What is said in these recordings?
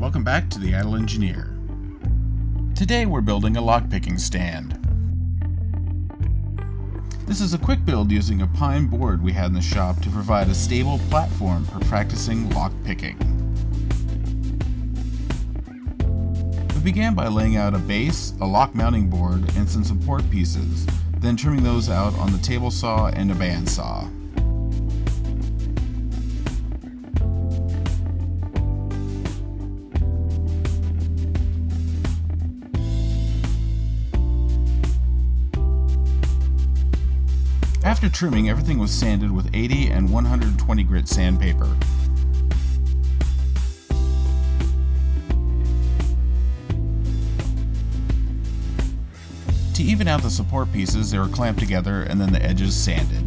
Welcome back to the Idle Engineer. Today we're building a lockpicking stand. This is a quick build using a pine board we had in the shop to provide a stable platform for practicing lockpicking. We began by laying out a base, a lock mounting board, and some support pieces, then trimming those out on the table saw and a bandsaw. After trimming, everything was sanded with 80 and 120 grit sandpaper. To even out the support pieces, they were clamped together and then the edges sanded.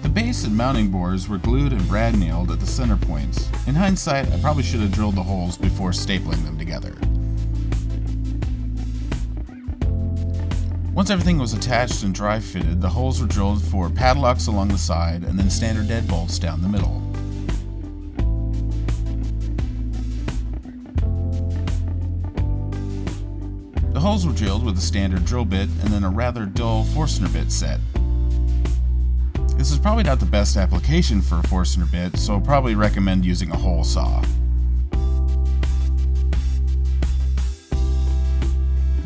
The base and mounting boards were glued and brad nailed at the center points. In hindsight, I probably should have drilled the holes before stapling them together. Once everything was attached and dry fitted, the holes were drilled for padlocks along the side and then standard deadbolts down the middle. The holes were drilled with a standard drill bit and then a rather dull Forstner bit set. This is probably not the best application for a Forstner bit, so I'll probably recommend using a hole saw.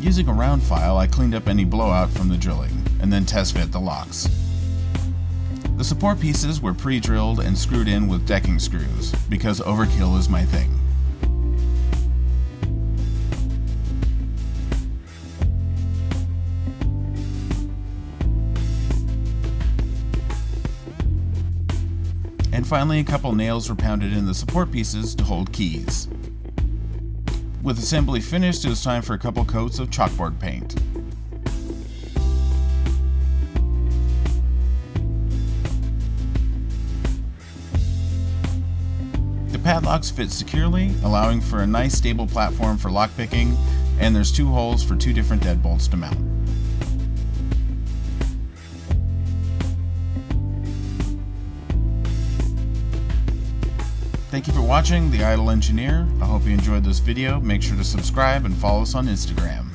Using a round file, I cleaned up any blowout from the drilling, and then test fit the locks. The support pieces were pre-drilled and screwed in with decking screws, because overkill is my thing. And finally, a couple nails were pounded in the support pieces to hold keys. With assembly finished, it was time for a couple coats of chalkboard paint. The padlocks fit securely, allowing for a nice stable platform for lockpicking, and there's 2 holes for 2 different deadbolts to mount. Thank you for watching The Idle Engineer. I hope you enjoyed this video. Make sure to subscribe and follow us on Instagram.